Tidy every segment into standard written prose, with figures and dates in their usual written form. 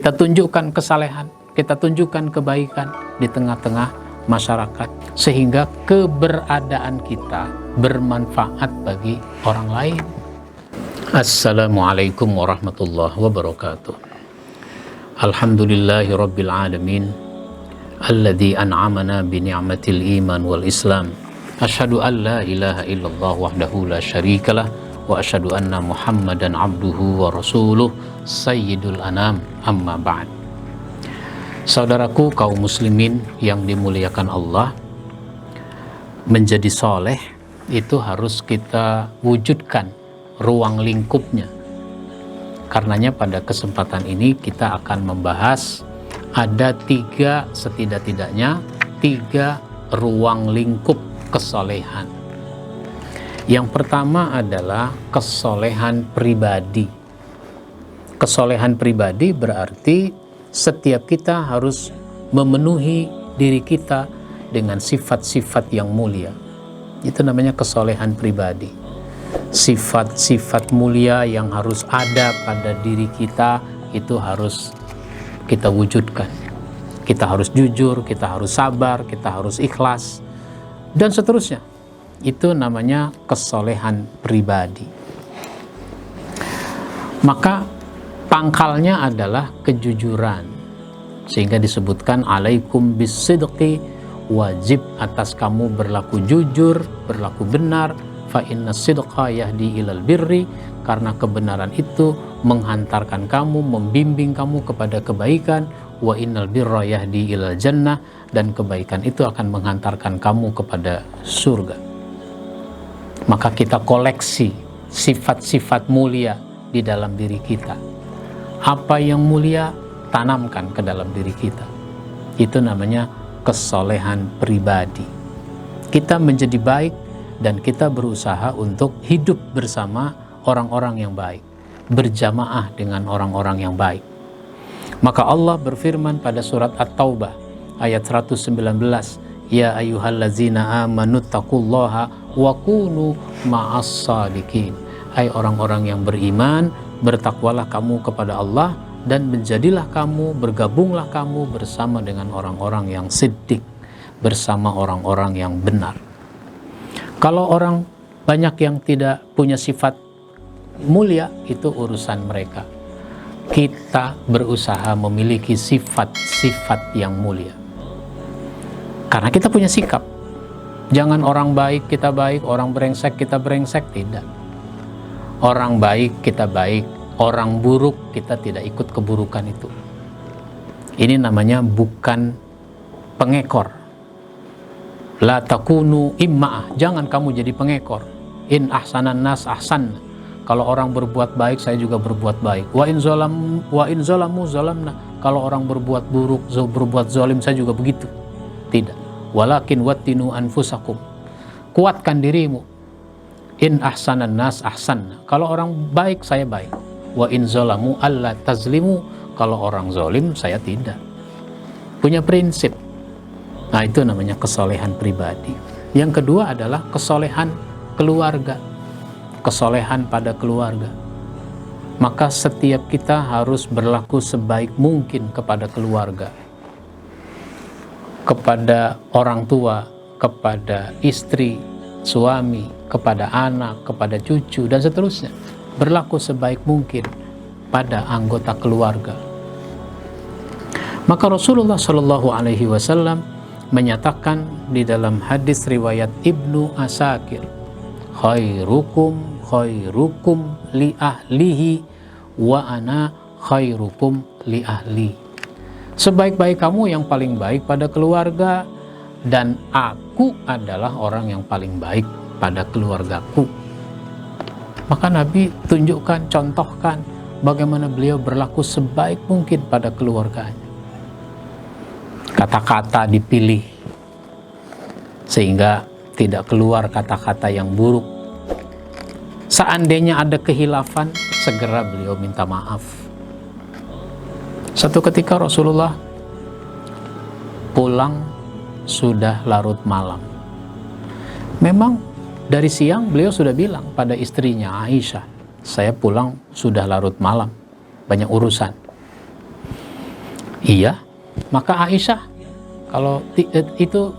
Kita tunjukkan kesalehan, kita tunjukkan kebaikan di tengah-tengah masyarakat, sehingga keberadaan kita bermanfaat bagi orang lain. Assalamualaikum warahmatullahi wabarakatuh. Alhamdulillahi rabbil alamin, alladzi an'amana bi ni'matil iman wal islam. Asyhadu an la ilaha illallah wahdahu la syarikalah wa asyhadu anna Muhammadan abduhu wa rasuluh sayyidul anam, amma ba'd. Saudaraku kaum muslimin yang dimuliakan Allah, menjadi soleh itu harus kita wujudkan ruang lingkupnya. Karenanya pada kesempatan ini kita akan membahas ada setidaknya tiga ruang lingkup kesolehan. Yang pertama adalah kesolehan pribadi. Kesolehan pribadi berarti setiap kita harus memenuhi diri kita dengan sifat-sifat yang mulia. Itu namanya kesolehan pribadi. Sifat-sifat mulia yang harus ada pada diri kita itu harus kita wujudkan. Kita harus jujur, kita harus sabar, kita harus ikhlas, dan seterusnya. Itu namanya kesolehan pribadi. Maka pangkalnya adalah kejujuran, sehingga disebutkan alaikum bisidqi, wajib atas kamu berlaku jujur, berlaku benar. Fa inna sidqa yahdi ilal birri, karena kebenaran itu menghantarkan kamu, membimbing kamu kepada kebaikan. Wa innal birra yahdi ilal jannah, dan kebaikan itu akan menghantarkan kamu kepada surga. Maka kita koleksi sifat-sifat mulia di dalam diri kita. Apa yang mulia tanamkan ke dalam diri kita. Itu namanya kesolehan pribadi. Kita menjadi baik dan kita berusaha untuk hidup bersama orang-orang yang baik, berjamaah dengan orang-orang yang baik. Maka Allah berfirman pada surat At-Taubah ayat 119, ya ayyuhallazina amanu taqullaha wa kunu ma'as shadiqin. Hai orang-orang yang beriman, bertakwalah kamu kepada Allah dan menjadilah kamu, bergabunglah kamu bersama dengan orang-orang yang siddiq, bersama orang-orang yang benar. Kalau orang banyak yang tidak punya sifat mulia, itu urusan mereka. Kita berusaha memiliki sifat-sifat yang mulia. Karena kita punya sikap. Jangan orang baik kita baik, orang brengsek kita brengsek, tidak. Orang baik kita baik, orang buruk kita tidak ikut keburukan itu. Ini namanya bukan pengekor. La takunu imma'ah, jangan kamu jadi pengekor. In ahsanan nas ahsan, kalau orang berbuat baik saya juga berbuat baik. Wa in zalamu zalamna, kalau orang berbuat buruk, berbuat zalim saya juga begitu. Tidak. Walakin wattinu anfusakum, kuatkan dirimu. In ahsanan nas ahsan, kalau orang baik saya baik. Wa in zalamu alla tazlimu, kalau orang zalim saya tidak. Punya prinsip. Nah, itu namanya kesolehan pribadi. Yang kedua adalah kesolehan keluarga. Kesolehan pada keluarga. Maka setiap kita harus berlaku sebaik mungkin kepada keluarga. Kepada orang tua, kepada istri, suami, kepada anak, kepada cucu, dan seterusnya. Berlaku sebaik mungkin pada anggota keluarga. Maka Rasulullah SAW menyatakan di dalam hadis riwayat Ibnu Asakir, khairukum khairukum li ahlihi wa ana khairukum li ahli. Sebaik-baik kamu yang paling baik pada keluarga, dan aku adalah orang yang paling baik pada keluargaku. Maka Nabi tunjukkan, contohkan bagaimana beliau berlaku sebaik mungkin pada keluarganya. Kata-kata dipilih sehingga tidak keluar kata-kata yang buruk. Seandainya ada khilafan, segera beliau minta maaf. Satu ketika Rasulullah pulang sudah larut malam. Memang dari siang beliau sudah bilang pada istrinya Aisyah, saya pulang sudah larut malam, banyak urusan. Iya, maka Aisyah kalau itu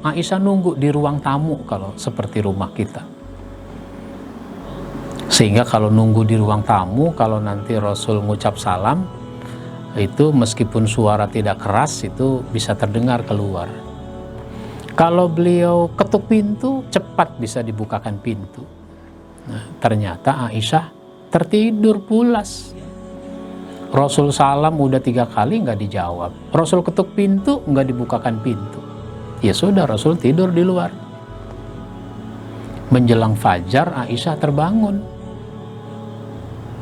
Aisyah nunggu di ruang tamu kalau seperti rumah kita. Sehingga kalau nunggu di ruang tamu, kalau nanti Rasul ngucap salam, itu meskipun suara tidak keras itu bisa terdengar keluar. Kalau beliau ketuk pintu, cepat bisa dibukakan pintu. Nah, ternyata Aisyah tertidur pulas. Rasul salam udah 3 kali nggak dijawab. Rasul ketuk pintu nggak dibukakan pintu. Ya sudah, Rasul tidur di luar. Menjelang fajar Aisyah terbangun.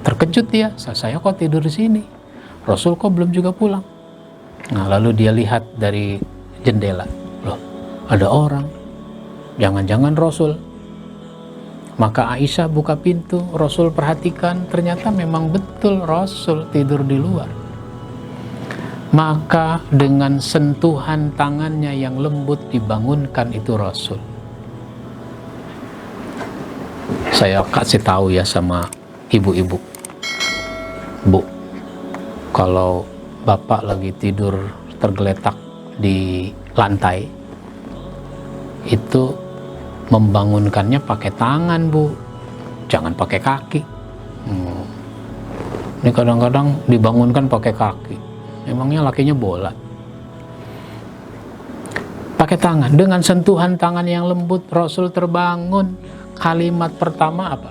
Terkejut dia, saya kok tidur di sini? Rasul kok belum juga pulang? Nah, lalu dia lihat dari jendela. Loh, ada orang. Jangan-jangan Rasul. Maka Aisyah buka pintu, Rasul perhatikan, ternyata memang betul Rasul tidur di luar. Maka dengan sentuhan tangannya yang lembut dibangunkan itu Rasul. Saya kasih tahu ya sama ibu-ibu. Bu, kalau bapak lagi tidur tergeletak di lantai, itu membangunkannya pakai tangan, Bu, jangan pakai kaki. Ini kadang-kadang dibangunkan pakai kaki, emangnya lakinya bola. Pakai tangan, dengan sentuhan tangan yang lembut Rasul terbangun. Kalimat pertama apa?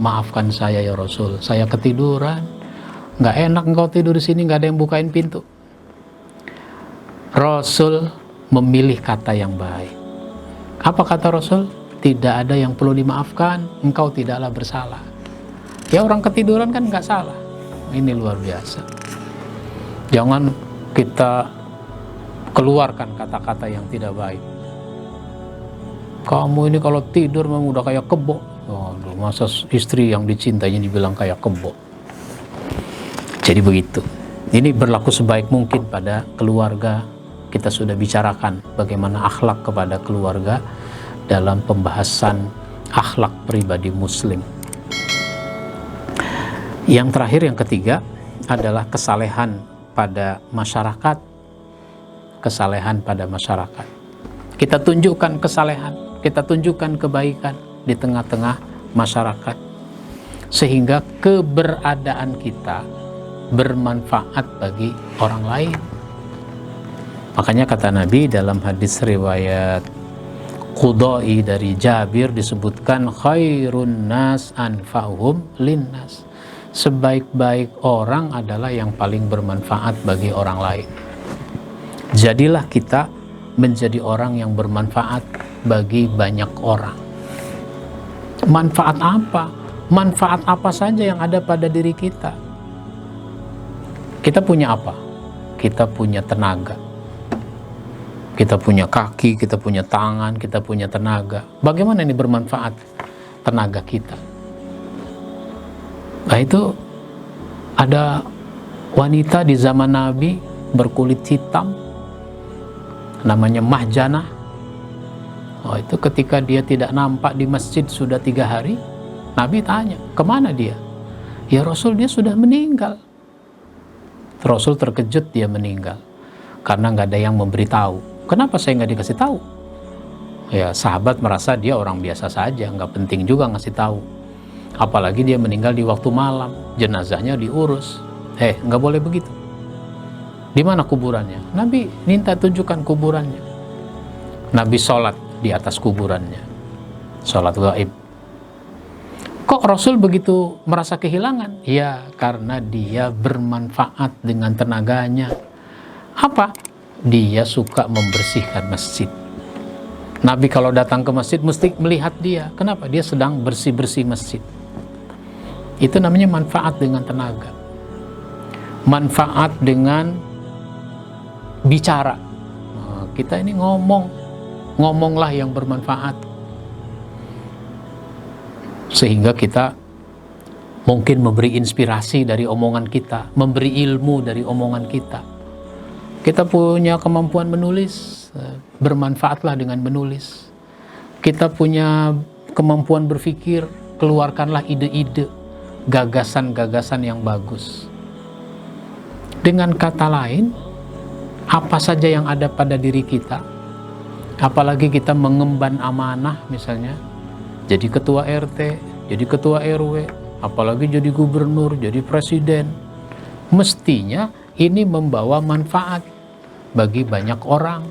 Maafkan saya ya Rasul, saya ketiduran. Nggak enak engkau tidur di sini, nggak ada yang bukain pintu. Rasul memilih kata yang baik. Apa kata Rasul? Tidak ada yang perlu dimaafkan, engkau tidaklah bersalah. Ya orang ketiduran kan nggak salah. Ini luar biasa. Jangan kita keluarkan kata-kata yang tidak baik. Kamu ini kalau tidur memang udah kayak kebo. Waduh, masa istri yang dicintainya dibilang kayak kebo. Jadi begitu. Ini berlaku sebaik mungkin pada keluarga. Kita sudah bicarakan bagaimana akhlak kepada keluarga dalam pembahasan akhlak pribadi muslim. Yang terakhir, yang ketiga adalah kesalehan pada masyarakat. Kesalehan pada masyarakat. Kita tunjukkan kesalehan, kita tunjukkan kebaikan di tengah-tengah masyarakat, sehingga keberadaan kita bermanfaat bagi orang lain. Makanya kata Nabi dalam hadis riwayat Qudai dari Jabir disebutkan khairun nas anfa'uhum linnas. Sebaik-baik orang adalah yang paling bermanfaat bagi orang lain. Jadilah kita menjadi orang yang bermanfaat bagi banyak orang. Manfaat apa? Manfaat apa saja yang ada pada diri kita. Kita punya apa? Kita punya tenaga. Kita punya kaki, kita punya tangan, kita punya tenaga. Bagaimana ini bermanfaat tenaga kita? Nah, itu ada wanita di zaman Nabi berkulit hitam, namanya Mahjanah. Oh, itu ketika dia tidak nampak di masjid sudah 3 hari, Nabi tanya, kemana dia? Ya Rasul, dia sudah meninggal. Rasul terkejut dia meninggal, karena nggak ada yang memberitahu. Kenapa saya nggak dikasih tahu? Ya sahabat merasa dia orang biasa saja, nggak penting juga ngasih tahu. Apalagi dia meninggal di waktu malam, jenazahnya diurus. Nggak boleh begitu. Di mana kuburannya? Nabi minta tunjukkan kuburannya. Nabi sholat di atas kuburannya, sholat gaib. Kok Rasul begitu merasa kehilangan? Ya karena dia bermanfaat dengan tenaganya. Apa? Dia suka membersihkan masjid. Nabi kalau datang ke masjid mesti melihat dia. Kenapa? Dia sedang bersih-bersih masjid. Itu namanya manfaat dengan tenaga. Manfaat dengan bicara. Nah, kita ini ngomonglah yang bermanfaat. Sehingga kita mungkin memberi inspirasi dari omongan kita, memberi ilmu dari omongan kita. Kita punya kemampuan menulis, bermanfaatlah dengan menulis. Kita punya kemampuan berpikir, keluarkanlah ide-ide, gagasan-gagasan yang bagus. Dengan kata lain, apa saja yang ada pada diri kita, apalagi kita mengemban amanah misalnya, jadi ketua RT, jadi ketua RW, apalagi jadi gubernur, jadi presiden, mestinya ini membawa manfaat bagi banyak orang.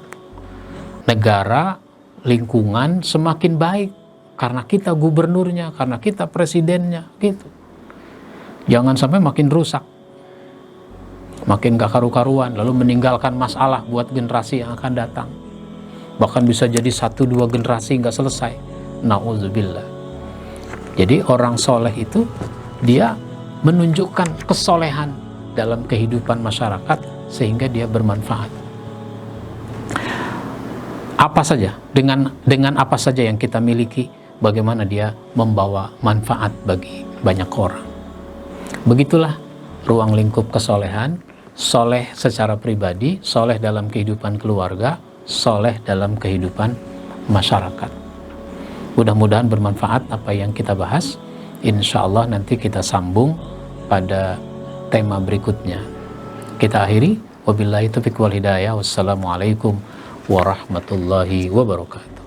Negara, lingkungan semakin baik karena kita gubernurnya, karena kita presidennya, gitu. Jangan sampai makin rusak, makin gak karu-karuan, lalu meninggalkan masalah buat generasi yang akan datang. Bahkan bisa jadi 1-2 generasi gak selesai. Na'udzubillah. Jadi orang soleh itu, dia menunjukkan kesolehan dalam kehidupan masyarakat sehingga dia bermanfaat. Apa saja, dengan apa saja yang kita miliki, bagaimana dia membawa manfaat bagi banyak orang. Begitulah ruang lingkup kesolehan, soleh secara pribadi, soleh dalam kehidupan keluarga, soleh dalam kehidupan masyarakat. Mudah-mudahan bermanfaat apa yang kita bahas. Insya Allah nanti kita sambung pada tema berikutnya. Kita akhiri. Wabillahi taufiq wal hidayah. Wassalamualaikum warahmatullahi wabarakatuh.